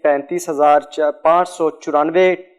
35,594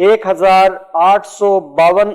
1,852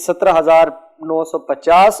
17,950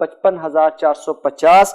55,450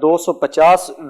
250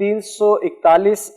341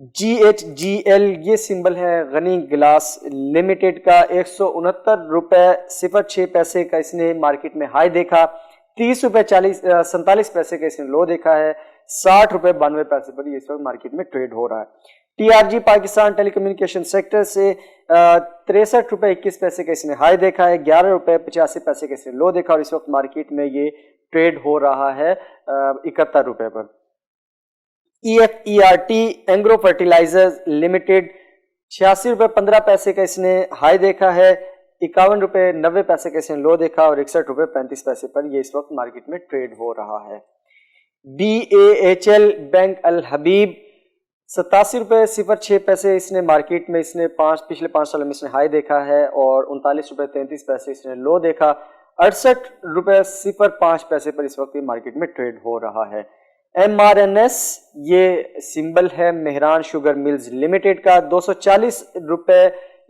GHGL یہ symbol ہے غنی glass limited کا، 169 روپے 06 پیسے کا اس نے مارکیٹ میں ہائی دیکھا، 30 روپے 47 پیسے کا اس نے لو دیکھا ہے، 60 روپے 92 پیسے پر یہ اس وقت مارکیٹ میں ٹریڈ ہو رہا ہے۔ TRG پاکستان ٹیلی کمیونیکیشن سیکٹر سے 63 روپے 21 پیسے کا اس نے ہائی دیکھا ہے، 11 روپے 85 پیسے کا اس نے لو دیکھا اور اس وقت مارکیٹ میں یہ ٹریڈ ہو رہا ہے 71 روپے پر۔ EFERT اینگرو فرٹیلائزرز لمیٹڈ 86 روپے 15 پیسے کا اس نے ہائی دیکھا ہے، 51 روپے 90 پیسے کا اس نے لو دیکھا اور 61 روپے 35 پیسے پر یہ اس وقت مارکیٹ میں ٹریڈ ہو رہا ہے۔ BAHL بینک الحبیب 87 روپے 06 پیسے اس نے مارکیٹ میں پچھلے 5 سالوں میں اس نے ہائی دیکھا ہے اور 39 روپے 33 پیسے اس نے لو دیکھا، 68 روپے 05 پیسے پر اس وقت یہ مارکیٹ میں ٹریڈ ہو رہا ہے۔ MRNS یہ سمبل ہے مہران شوگر ملز لمیٹڈ کا، 240 روپے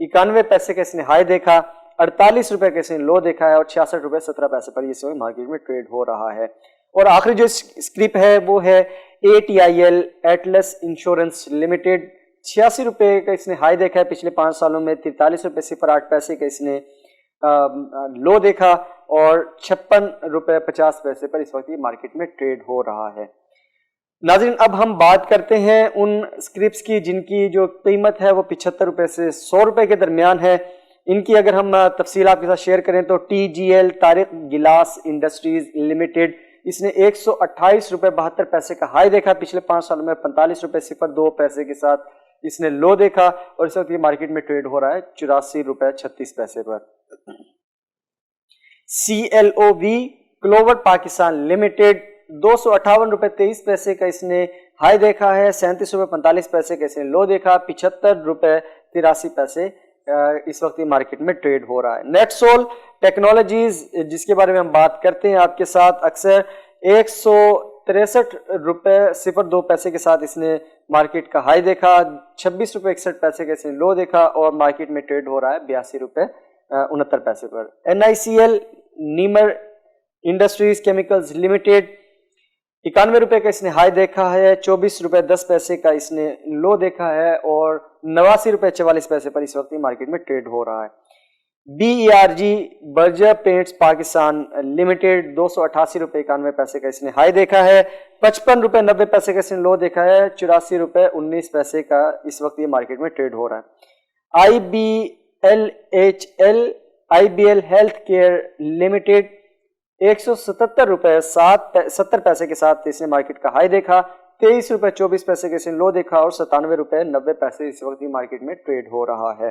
91 پیسے کا اس نے ہائی دیکھا، 48 روپے کا اس نے لو دیکھا ہے اور 66 روپے 17 پیسے پر یہ مارکیٹ میں ٹریڈ ہو رہا ہے۔ اور آخری جو اسکرپ ہے وہ ہے ATIL ایٹلس انشورنس لمیٹڈ، 86 روپے کا اس نے ہائی دیکھا ہے پچھلے 5 سالوں میں، 43 روپے 08 پیسے کا اس نے لو دیکھا اور 56 روپے 50 پیسے پر اس وقت یہ مارکیٹ میں ٹریڈ ہو رہا ہے۔ ناظرین اب ہم بات کرتے ہیں ان اسکرپس کی جن کی جو قیمت ہے وہ 75 روپے سے 100 روپے کے درمیان ہے۔ ان کی اگر ہم تفصیل آپ کے ساتھ شیئر کریں تو TGL Tariq glass industries limited اس نے 128 روپے 72 پیسے کا ہائی دیکھا، پچھلے 5 سالوں میں 45 روپے 02 پیسے کے ساتھ اس نے لو دیکھا اور اس وقت یہ مارکیٹ میں ٹریڈ ہو رہا ہے 84 روپے 36 پیسے پر۔ CLOV کلوور پاکستان لمیٹڈ 258 روپے 23 پیسے کا اس نے ہائی دیکھا ہے، 37 روپے 45 پیسے کا اس نے لو دیکھا، 75 روپے 83 پیسے اس وقت یہ مارکیٹ میں ٹریڈ ہو رہا ہے۔ نیٹ سول ٹیکنالوجیز جس کے بارے میں ہم بات کرتے ہیں آپ کے ساتھ اکثر، 163 روپے 02 پیسے کے ساتھ اس نے مارکیٹ کا ہائی دیکھا، 26 روپے 61 پیسے کا اس نے لو دیکھا اور مارکیٹ میں ٹریڈ ہو رہا ہے 82 روپے 69 پیسے پر۔ NICL نیمر انڈسٹریز کیمیکلز لمیٹڈ 91 روپے کا اس نے ہائی دیکھا ہے، 24 روپے 10 پیسے کا اس نے لو دیکھا ہے اور 89 روپے 44 پیسے پر اس وقت مارکیٹ میں ٹریڈ ہو رہا ہے۔ BERG Berger paints Pakistan limited 288 روپے 91 پیسے کا اس نے ہائی دیکھا ہے، 55 روپے 90 پیسے کا اس نے لو دیکھا ہے، 84 روپے 19 پیسے کا اس وقت یہ مارکیٹ میں ٹریڈ ہو رہا ہے۔ IBL ہیلتھ کیئر لمیٹڈ 177 روپے 70 پیسے کے ساتھ اس نے مارکیٹ کا ہائی دیکھا، 23 روپے 24 پیسے کے اس نے لو دیکھا اور 97 روپے 90 پیسے اس وقت مارکیٹ میں ٹریڈ ہو رہا ہے۔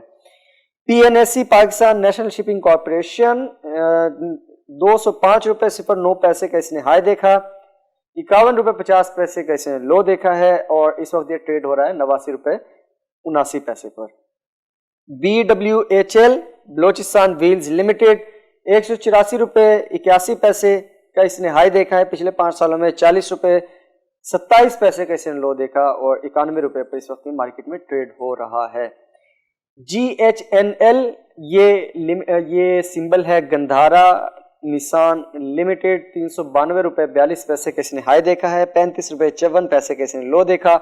PNSE Pakistan national shipping corporation 205 روپے 09 پیسے کا اس نے ہائی دیکھا، 51 روپے 50 پیسے کا اس نے لو دیکھا ہے اور اس وقت یہ ٹریڈ ہو رہا ہے 89 روپے 79 پیسے پر۔ BWHL بلوچستان ویلز لمیٹڈ 184 روپے 81 پیسے کا اس نے ہائی دیکھا ہے، پچھلے 5 سالوں میں 40 روپے 27 پیسے کا اس نے لو دیکھا اور 91 روپے پر اس وقت مارکیٹ میں ٹریڈ ہو رہا ہے۔ GHNL یہ سمبل ہے گندھارا نسان لمیٹڈ 392 روپے 42 پیسے کا اس نے ہائی دیکھا ہے، 35 روپے 54 پیسے کا اس نے لو دیکھا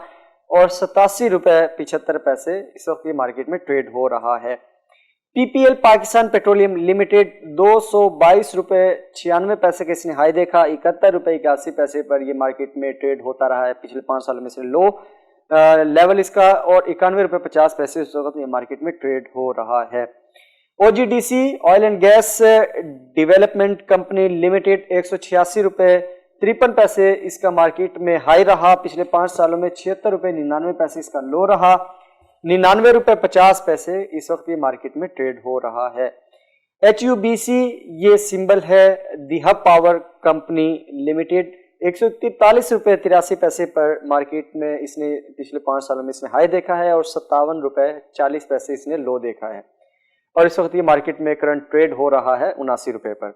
اور 87 روپے 75 پیسے اس وقت یہ مارکیٹ میں ٹریڈ ہو رہا ہے۔ PPL پاکستان پیٹرولیم لمیٹڈ 222 روپے 96 پیسے کا اس نے ہائی دیکھا، 71 روپے 81 پیسے پر یہ مارکیٹ میں ٹریڈ ہوتا رہا ہے پچھلے 5 سالوں میں سے لو لیول اس کا اور 91 روپے 50 پیسے اس وقت یہ مارکیٹ میں ٹریڈ ہو رہا ہے۔ OGDC oil and gas development company limited 186 روپے 53 پیسے اس کا مارکیٹ میں ہائی رہا، پچھلے 5 سالوں میں 76 روپے 99 پیسے اس کا لو رہا، 99 روپے 50 پیسے اس وقت یہ مارکیٹ میں ٹریڈ ہو رہا ہے۔ HUBC یہ سمبل ہے دی ہب پاور کمپنی لمیٹڈ 143 روپے 83 پیسے پر مارکیٹ میں اس نے پچھلے 5 سالوں میں اس نے ہائی دیکھا ہے اور 57 روپے 40 پیسے اس نے لو دیکھا ہے اور اس وقت یہ مارکیٹ میں کرنٹ ٹریڈ ہو رہا ہے 79 روپے پر۔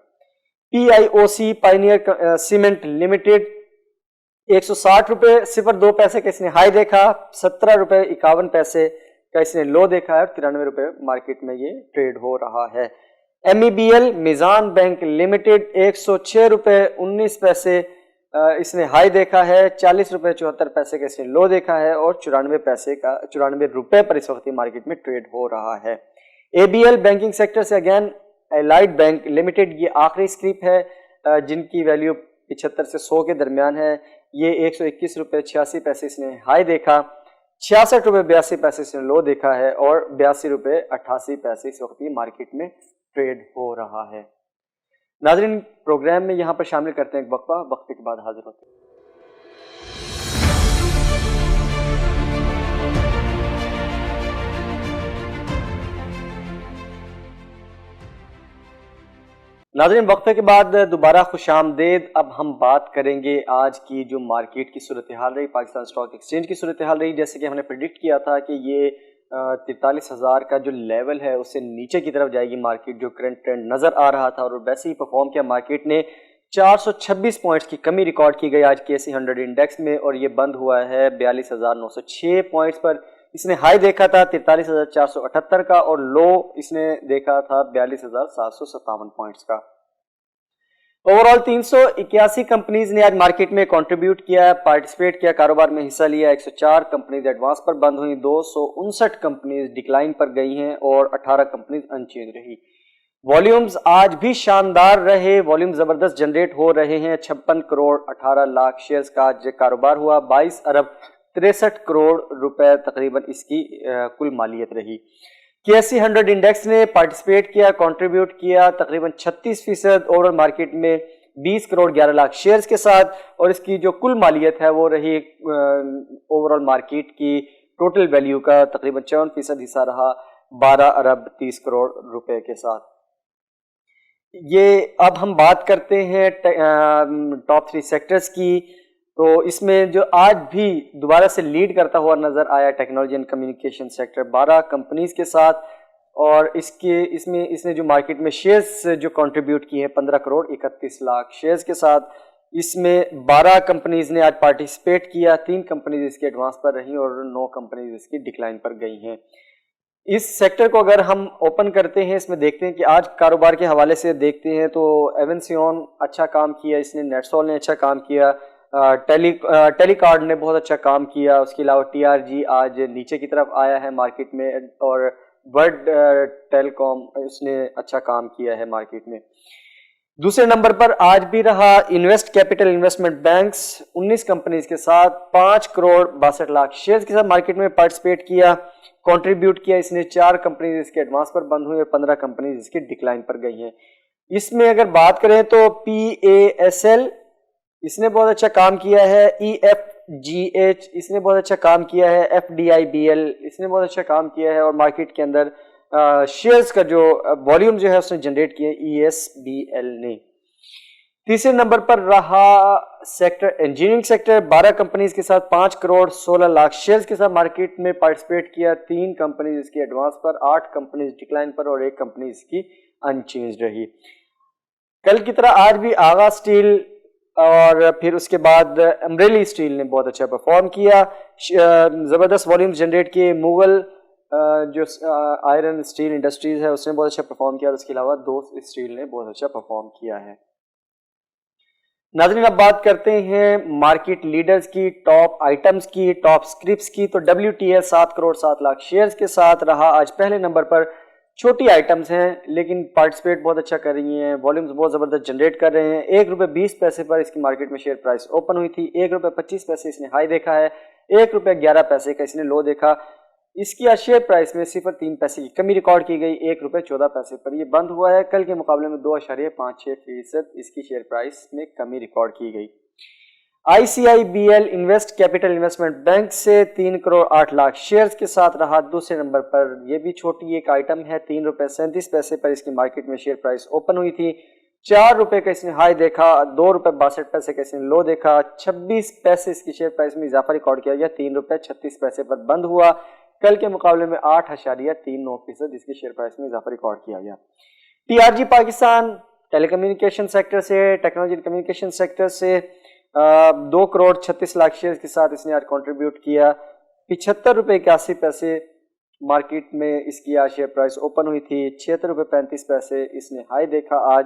PIOC پائنیئر سیمنٹ لمیٹڈ 160 روپے 02 پیسے کا اس نے ہائی دیکھا، 17 روپے 51 پیسے کا اس نے لو دیکھا ہے اور 93 روپے مارکیٹ میں یہ ٹریڈ ہو رہا ہے۔ MEBL میزان بینک لمیٹڈ 106 روپے 19 پیسے اس نے ہائی دیکھا ہے، 40 روپے 74 پیسے کا اس نے لو دیکھا ہے، اور 94 روپے پر اس وقت مارکیٹ میں ٹریڈ ہو رہا ہے۔ اے بی ایل بینکنگ سیکٹر سے اگین الائڈ بینک لمیٹڈ یہ آخری اسکریپ ہے جن کی ویلیو 75 سے 100 کے درمیان ہے۔ یہ 121 روپے 86 پیسے اس نے ہائی دیکھا، 66 روپے 82 پیسے اس نے لو دیکھا ہے، اور 82 روپے 88 پیسے اس وقت مارکیٹ میں ٹریڈ ہو رہا ہے۔ ناظرین پروگرام میں یہاں پر شامل کرتے ہیں ایک وقفہ، وقفے کے بعد حاضر ہوتے ہیں۔ ناظرین وقفے کے بعد دوبارہ خوش آمدید۔ اب ہم بات کریں گے آج کی جو مارکیٹ کی صورتحال رہی، پاکستان اسٹاک ایکسچینج کی صورتحال رہی۔ جیسے کہ ہم نے پریڈکٹ کیا تھا کہ یہ 43,000 کا جو لیول ہے اس سے نیچے کی طرف جائے گی مارکیٹ، جو کرنٹ ٹرینڈ نظر آ رہا تھا، اور ویسے ہی پرفارم کیا مارکیٹ نے۔ 426 پوائنٹس کی کمی ریکارڈ کی گئی آج KSE 100 انڈیکس میں، اور یہ بند ہوا ہے 42,906 پوائنٹس پر۔ اس نے ہائی دیکھا تھا 43,478 کا، اور لو اس نے دیکھا تھا 42,757 پوائنٹس کا۔ اوورال 381 کمپنیز نے آج مارکیٹ میں کنٹریبیوٹ کیا، پارٹیسپیٹ کیا، کاروبار میں حصہ لیا۔ 104 کمپنیز ایڈوانس پر بند ہوئیں، 259 کمپنیز ڈکلائن پر گئی ہیں، اور 18 کمپنیز انچینج رہی۔ والیومز آج بھی شاندار رہے، والیوم زبردست جنریٹ ہو رہے ہیں۔ 56 کروڑ 18 لاکھ شیئرز کا آج کاروبار ہوا، 22 ارب 63 کروڑ روپے تقریباً اس کی کل مالیت رہی۔ KSE 100 انڈیکس نے پارٹیسپیٹ کیا، کنٹریبیوٹ کیا تقریباً 36% اوورال مارکیٹ میں 20 کروڑ 11 لاکھ شیئرز کے ساتھ، اور اس کی جو کل مالیت ہے وہ رہی اوورال مارکیٹ کی ٹوٹل ویلیو کا تقریباً 54% حصہ رہا، 12 ارب 30 کروڑ روپے کے ساتھ۔ یہ اب ہم بات کرتے ہیں ٹاپ 3 سیکٹرز کی، تو اس میں جو آج بھی دوبارہ سے لیڈ کرتا ہوا نظر آیا technology and communication sector 12 companies کے ساتھ، اور اس نے جو مارکیٹ میں شیئرز جو کنٹریبیوٹ کی ہیں 15 کروڑ 31 لاکھ شیئرز کے ساتھ، اس میں 12 کمپنیز نے آج پارٹیسپیٹ کیا، 3 کمپنیز اس کے ایڈوانس پر رہیں، اور 9 کمپنیز اس کی ڈکلائن پر گئی ہیں۔ اس سیکٹر کو اگر ہم اوپن کرتے ہیں، اس میں دیکھتے ہیں کہ آج کاروبار کے حوالے سے دیکھتے ہیں تو ایونسیون اچھا کام کیا، اس نے نیٹسول نے اچھا کام کیا، ٹیلی کارڈ نے بہت اچھا کام کیا، اس کے علاوہ TRG آج نیچے کی طرف آیا ہے مارکیٹ میں، اور ورڈ ٹیلی کام اس نے اچھا کام کیا ہے مارکیٹ میں۔ دوسرے نمبر پر آج بھی رہا invest capital investment banks, 19 companies کے ساتھ 5 کروڑ 62 لاکھ شیئرز کے ساتھ مارکیٹ میں پارٹیسپیٹ کیا، کنٹریبیوٹ کیا۔ اس نے 4 کمپنیز اس کے ایڈوانس پر بند ہوئی، اور 15 کمپنیز اس کی ڈکلائن پر گئی ہیں۔ اس میں اگر بات کریں تو PASL اس نے بہت اچھا کام کیا ہے، EFGH اس نے بہت اچھا کام کیا ہے، FDIBL اس نے بہت اچھا کام کیا ہے، اور مارکیٹ کے اندر شیئرز کا جو والیوم جو ہے اس نے جنریٹ کیا ہے ESBL نے۔ تیسرے نمبر پر رہا سیکٹر انجینئرنگ سیکٹر، 12 کمپنیز کے ساتھ 5 کروڑ 16 لاکھ شیئرز کے ساتھ مارکیٹ میں پارٹیسپیٹ کیا، 3 کمپنیز اس کی ایڈوانس پر، 8 کمپنیز ڈکلائن پر، اور 1 کمپنی اس کی انچینج رہی۔ کل کی طرح آج بھی آغا اسٹیل اور پھر اس کے بعد امبریلی اسٹیل نے بہت اچھا پرفارم کیا، زبردست والیوم جنریٹ کیے۔ مغل جو آئرن اسٹیل انڈسٹریز ہے اس نے بہت اچھا پرفارم کیا، اور اس کے علاوہ دوست اسٹیل نے بہت اچھا پرفارم کیا ہے۔ ناظرین اب بات کرتے ہیں مارکیٹ لیڈرز کی، ٹاپ آئٹمز کی، ٹاپ اسکرپس کی۔ تو WTL 7 کروڑ 7 لاکھ شیئرز کے ساتھ رہا آج پہلے نمبر پر۔ چھوٹی آئٹمز ہیں لیکن پارٹیسپیٹ بہت اچھا کر رہی ہیں، والیومز بہت زبردست جنریٹ کر رہے ہیں۔ 1 روپے 20 پیسے پر اس کی مارکیٹ میں شیئر پرائس اوپن ہوئی تھی، 1 روپے 25 پیسے اس نے ہائی دیکھا ہے، 1 روپے 11 پیسے کا اس نے لو دیکھا۔ اس کی آج شیئر پرائس میں 0.3 پیسے کی کمی ریکارڈ کی گئی، 1 روپے 14 پیسے پر یہ بند ہوا ہے۔ کل کے مقابلے میں 2.56% اس کی شیئر پرائس میں کمی ریکارڈ کی گئی۔ ICIBL invest capital investment bank سے 3 کروڑ 8 لاکھ شیئرز کے ساتھ رہا دوسرے نمبر پر۔ یہ بھی چھوٹی ایک آئٹم ہے، 3 روپے 37 پیسے پر اس کی مارکیٹ میں شیئر پرائس اوپن ہوئی تھی، 4 روپے کا اس نے ہائی دیکھا، 2 روپے 62 پیسے کا اس نے لو دیکھا، 26 پیسے اس کی شیئر پرائس میں اضافہ ریکارڈ کیا گیا، 3 روپے 36 پیسے پر بند ہوا۔ کل کے مقابلے میں 8.39% اس کی شیئر پرائس میں اضافہ ریکارڈ کیا گیا۔ TRG پاکستان ٹیلی کمیونیکیشن سیکٹر سے، ٹیکنالوجی کمیونیکیشن سیکٹر سے 2 کروڑ 36 لاکھ شیئرز کے ساتھ اس نے آج کنٹریبیوٹ کیا، 75 روپے 81 پیسے مارکیٹ میں اس کی آج شیئر پرائس اوپن ہوئی تھی، 76 روپے 35 پیسے اس نے ہائی دیکھا آج،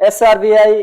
SRBI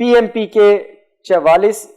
PMPK 44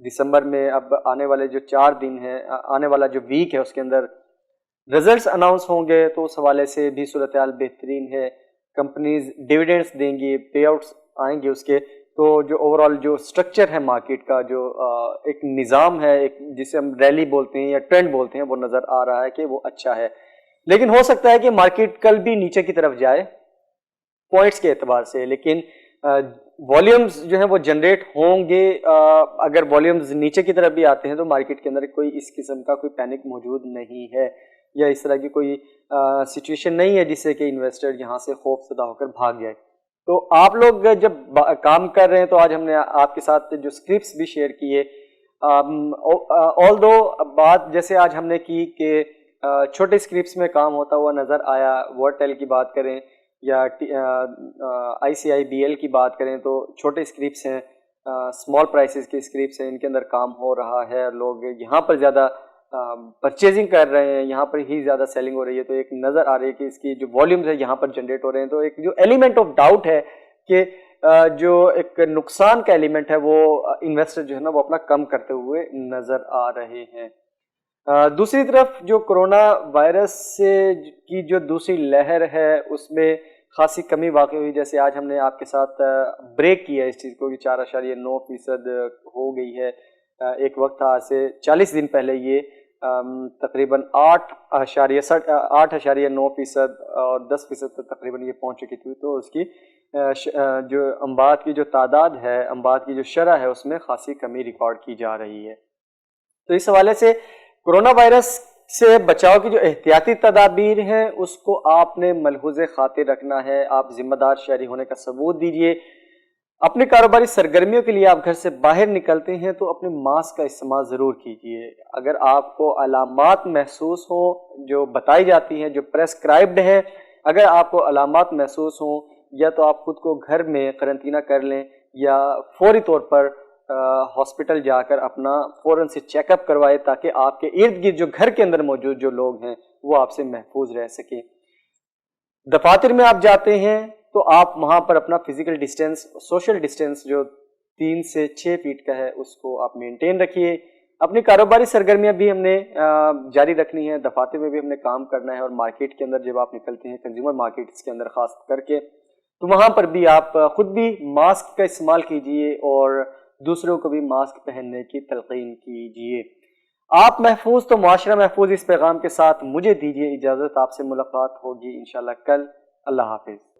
دسمبر میں اب آنے والے جو 4 دن ہیں، آنے والا جو ویک ہے اس کے اندر رزلٹس اناؤنس ہوں گے، تو اس حوالے سے بھی صورتحال بہترین ہے. کمپنیز ڈیویڈنڈس دیں گی، پے آؤٹس آئیں گے اس کے، تو جو اوور آل جو سٹرکچر ہے مارکیٹ کا، جو ایک نظام ہے، ایک جسے ہم ریلی بولتے ہیں یا ٹرینڈ بولتے ہیں، وہ نظر آ رہا ہے کہ وہ اچھا ہے. لیکن ہو سکتا ہے کہ مارکیٹ کل بھی نیچے کی طرف جائے پوائنٹس کے اعتبار سے، لیکن والیومز جو ہیں وہ جنریٹ ہوں گے. اگر والیومز نیچے کی طرف بھی آتے ہیں تو مارکیٹ کے اندر کوئی اس قسم کا کوئی پینک موجود نہیں ہے، یا اس طرح کی کوئی سچویشن نہیں ہے جس سے کہ انویسٹر یہاں سے خوف زدہ ہو کر بھاگ جائے. تو آپ لوگ جب کام کر رہے ہیں تو آج ہم نے آپ کے ساتھ جو اسکرپٹس بھی شیئر کیے، آل دو بات جیسے آج ہم نے کی کہ چھوٹے اسکرپٹس میں کام ہوتا ہوا نظر آیا، وارٹیل کی بات کریں یا آئی سی آئی بی ایل کی بات کریں تو چھوٹے اسکرپٹس ہیں، اسمال پرائسز کے اسکرپٹس ہیں، ان کے اندر کام ہو رہا ہے، لوگ یہاں پر زیادہ پرچیزنگ کر رہے ہیں، یہاں پر ہی زیادہ سیلنگ ہو رہی ہے. تو ایک نظر آ رہی ہے کہ اس کی جو والیومز ہے یہاں پر جنریٹ ہو رہے ہیں، تو ایک جو ایلیمنٹ آف ڈاؤٹ ہے کہ جو ایک نقصان کا ایلیمنٹ ہے وہ انویسٹر جو ہے نا وہ اپنا کم کرتے ہوئے نظر آ رہے ہیں. دوسری طرف جو کرونا وائرس سے کی جو دوسری لہر ہے اس میں خاصی کمی واقع ہوئی، جیسے آج ہم نے آپ کے ساتھ بریک کیا اس چیز کو کہ 4.9% ہو گئی ہے. ایک وقت تھا آج سے 40 دن پہلے یہ تقریباً 8.9% اور 10% تک تقریباً یہ پہنچ چکی تھی. تو اس کی جو انبات کی جو تعداد ہے، انبات کی جو شرح ہے، اس میں خاصی کمی ریکارڈ کی جا رہی ہے. تو اس حوالے سے کرونا وائرس سے بچاؤ کی جو احتیاطی تدابیر ہیں اس کو آپ نے ملحوظ خاطر رکھنا ہے. آپ ذمہ دار شہری ہونے کا ثبوت دیجیے. اپنی کاروباری سرگرمیوں کے لیے آپ گھر سے باہر نکلتے ہیں تو اپنے ماسک کا استعمال ضرور کیجیے. اگر آپ کو علامات محسوس ہوں جو بتائی جاتی ہیں، جو پریسکرائبڈ ہیں، اگر آپ کو علامات محسوس ہوں یا تو آپ خود کو گھر میں قرنطینہ کر لیں یا فوری طور پر ہاسپٹل جا کر اپنا فوراً سے چیک اپ کروائے تاکہ آپ کے ارد گرد جو گھر کے اندر موجود جو لوگ ہیں وہ آپ سے محفوظ رہ سکیں. دفاتر میں آپ جاتے ہیں تو آپ وہاں پر اپنا فزیکل ڈسٹینس، سوشل ڈسٹینس جو 3 سے 6 فیٹ کا ہے اس کو آپ مینٹین رکھیے. اپنی کاروباری سرگرمیاں بھی ہم نے جاری رکھنی ہے، دفاتر میں بھی ہم نے کام کرنا ہے، اور مارکیٹ کے اندر جب آپ نکلتے ہیں کنزیومر مارکیٹس کے اندر خاص کر کے، تو وہاں پر بھی آپ خود بھی ماسک کا استعمال کیجیے اور دوسروں کو بھی ماسک پہننے کی تلقین کیجیے. آپ محفوظ تو معاشرہ محفوظ، اس پیغام کے ساتھ مجھے دیجیے اجازت. آپ سے ملاقات ہوگی انشاءاللہ کل. اللہ حافظ.